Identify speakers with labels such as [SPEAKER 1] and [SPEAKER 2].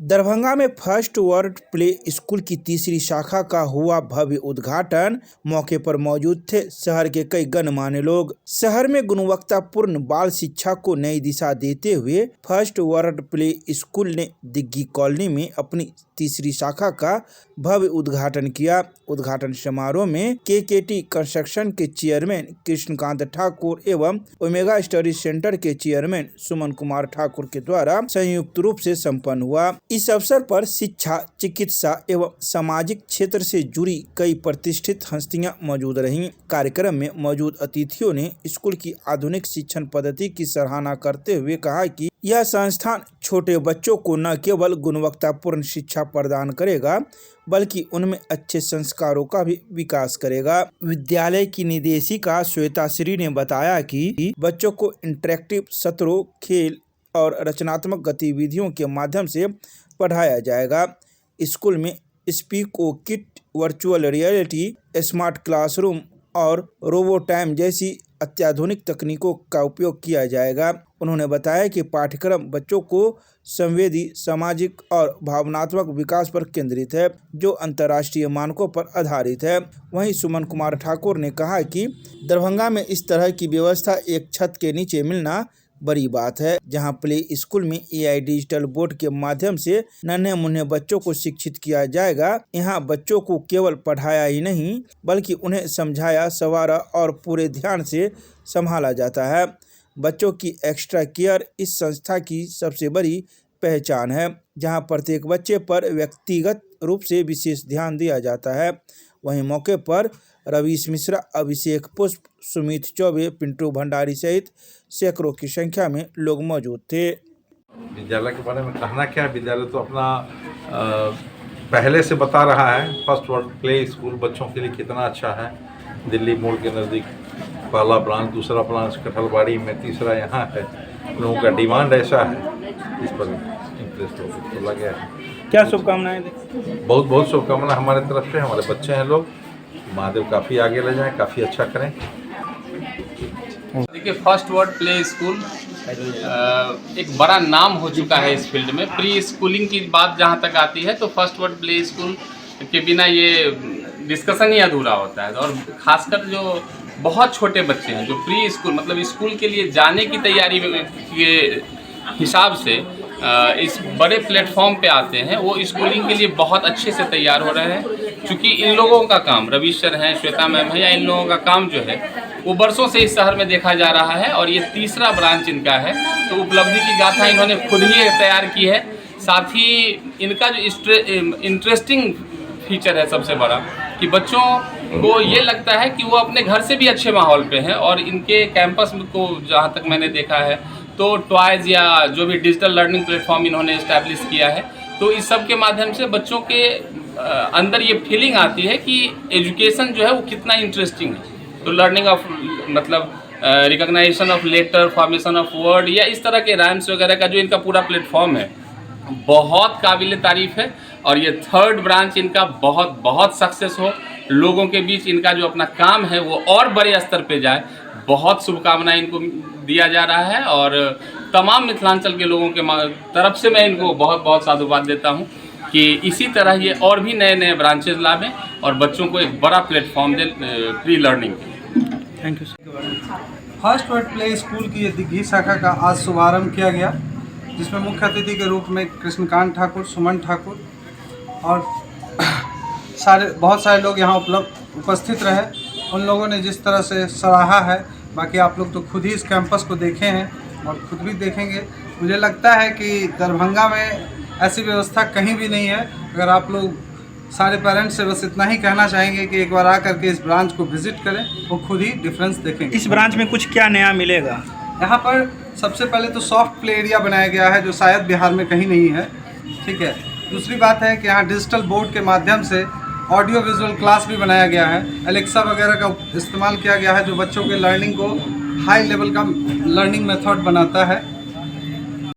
[SPEAKER 1] दरभंगा में first world play school की तीसरी शाखा का हुआ भव्य उद्घाटन। मौके पर मौजूद थे शहर के कई गणमान्य लोग। शहर में गुणवत्तापूर्ण बाल शिक्षा को नई दिशा देते हुए फर्स्ट वर्ल्ड प्ले स्कूल ने दिग्गी कॉलोनी में अपनी तीसरी शाखा का भव्य उद्घाटन किया। उद्घाटन समारोह में केकेटी कंस्ट्रक्शन के चेयरमैन कृष्णकांत ठाकुर एवं ओमेगा स्टडी सेंटर के चेयरमैन सुमन कुमार ठाकुर के द्वारा संयुक्त रूप से संपन्न हुआ। इस अवसर पर शिक्षा, चिकित्सा एवं सामाजिक क्षेत्र से जुड़ी कई प्रतिष्ठित हस्तियां मौजूद रहीं। कार्यक्रम में मौजूद अतिथियों ने स्कूल की आधुनिक शिक्षण पद्धति की सराहना करते हुए कहा कि यह संस्थान छोटे बच्चों को न केवल गुणवत्तापूर्ण शिक्षा प्रदान करेगा बल्कि उनमें अच्छे संस्कारों का भी विकास करेगा। विद्यालय की निदेशिका श्वेता श्री ने बताया कि बच्चों को इंटरेक्टिव सत्रों, खेल और रचनात्मक गतिविधियों के माध्यम से पढ़ाया जाएगा। स्कूल में स्पीको kit, virtual reality, smart classroom और रोबो टाइम जैसी अत्याधुनिक तकनीकों का उपयोग किया जाएगा। उन्होंने बताया कि पाठ्यक्रम बच्चों को संवेदी, सामाजिक और भावनात्मक विकास पर केंद्रित है, जो अंतर्राष्ट्रीय मानकों पर आधारित है। वहीं सुमन कुमार ठाकुर ने कहा कि दरभंगा में इस तरह की व्यवस्था एक छत के नीचे मिलना बड़ी बात है, जहां प्ले स्कूल में AI डिजिटल बोर्ड के माध्यम से नन्हे मुन्ने बच्चों को शिक्षित किया जाएगा। यहां बच्चों को केवल पढ़ाया ही नहीं बल्कि उन्हें समझाया, संवारा और पूरे ध्यान से संभाला जाता है। बच्चों की एक्स्ट्रा केयर इस संस्था की सबसे बड़ी पहचान है, जहां प्रत्येक बच्चे पर व्यक्तिगत रूप से विशेष ध्यान दिया जाता है। वहीं मौके पर रवीश मिश्रा, अभिषेक पुष्प, सुमित चौबे, पिंटू भंडारी सहित सैकड़ों की संख्या में लोग मौजूद थे।
[SPEAKER 2] विद्यालय के बारे में कहना क्या है, विद्यालय तो अपना पहले से बता रहा है। फर्स्ट वर्ल्ड प्ले स्कूल बच्चों के लिए कितना अच्छा है। दिल्ली मोड़ के नज़दीक पहला ब्रांच, दूसरा ब्रांच कठलवाड़ी में, तीसरा यहाँ है। लोगों का डिमांड ऐसा है, इस पर इंटरेस्ट तो लगे है।
[SPEAKER 1] क्या शुभकामनाएं दें?
[SPEAKER 2] बहुत बहुत शुभकामनाएं हमारे तरफ से। हमारे बच्चे हैं लोग, महादेव काफ़ी आगे ले जाएं, काफ़ी अच्छा करें।
[SPEAKER 3] देखिए, फर्स्ट वर्ल्ड प्ले स्कूल एक बड़ा नाम हो चुका है इस फील्ड में। प्री स्कूलिंग की बात जहाँ तक आती है तो फर्स्ट वर्ल्ड प्ले स्कूल के बिना ये डिस्कशन ही अधूरा होता है। और ख़ासकर जो बहुत छोटे बच्चे हैं, जो प्री स्कूल मतलब स्कूल के लिए जाने की तैयारी के हिसाब से इस बड़े प्लेटफॉर्म पे आते हैं, वो स्कूलिंग के लिए बहुत अच्छे से तैयार हो रहे हैं। क्योंकि इन लोगों का काम, रवीश सर हैं, श्वेता मैम है, या इन लोगों का काम जो है वो बरसों से इस शहर में देखा जा रहा है और ये तीसरा ब्रांच इनका है। तो उपलब्धि की गाथा इन्होंने खुद ही तैयार की है। साथ ही इनका जो इंटरेस्टिंग फीचर है सबसे बड़ा कि बच्चों को ये लगता है कि वो अपने घर से भी अच्छे माहौल पे हैं। और इनके कैंपस को जहाँ तक मैंने देखा है तो टॉयज़ या जो भी डिजिटल लर्निंग प्लेटफॉर्म इन्होंने इस्टेब्लिश किया है, तो इस सब के माध्यम से बच्चों के अंदर ये फीलिंग आती है कि एजुकेशन जो है वो कितना इंटरेस्टिंग है। तो लर्निंग ऑफ मतलब recognization of letter, formation of word या इस तरह के राइम्स वगैरह का जो इनका पूरा प्लेटफॉर्म है बहुत काबिल तारीफ़ है। और ये थर्ड ब्रांच इनका बहुत बहुत सक्सेस हो, लोगों के बीच इनका जो अपना काम है वो और बड़े स्तर पे जाए। बहुत शुभकामनाएं इनको दिया जा रहा है और तमाम मिथिलांचल के लोगों के तरफ से मैं इनको बहुत बहुत साधुवाद देता हूं कि इसी तरह ये और भी नए नए ब्रांचेज लावें और बच्चों को एक बड़ा प्लेटफॉर्म दें प्री लर्निंग के।
[SPEAKER 1] Thank you.
[SPEAKER 4] First world play school की ये दिग्गी शाखा का आज शुभारंभ किया गया, जिसमें मुख्य अतिथि के रूप में कृष्णकांत ठाकुर, सुमन ठाकुर और बहुत सारे लोग यहाँ उपस्थित रहे। उन लोगों ने जिस तरह से सराहा है, बाकी आप लोग तो खुद ही इस कैंपस को देखे हैं और खुद भी देखेंगे। मुझे लगता है कि दरभंगा में ऐसी व्यवस्था कहीं भी नहीं है। अगर आप लोग सारे पेरेंट्स से बस इतना ही कहना चाहेंगे कि एक बार आकर के इस ब्रांच को विजिट करें, वो खुद ही डिफरेंस देखेंगे।
[SPEAKER 1] इस ब्रांच में कुछ क्या नया मिलेगा?
[SPEAKER 4] यहाँ पर सबसे पहले तो सॉफ्ट प्ले एरिया बनाया गया है, जो शायद बिहार में कहीं नहीं है। ठीक है। दूसरी बात है कि यहाँ डिजिटल बोर्ड के माध्यम से ऑडियो विजुअल क्लास भी बनाया गया है। एलेक्सा वगैरह का इस्तेमाल किया गया है, जो बच्चों के लर्निंग को हाई लेवल का लर्निंग मेथड बनाता है।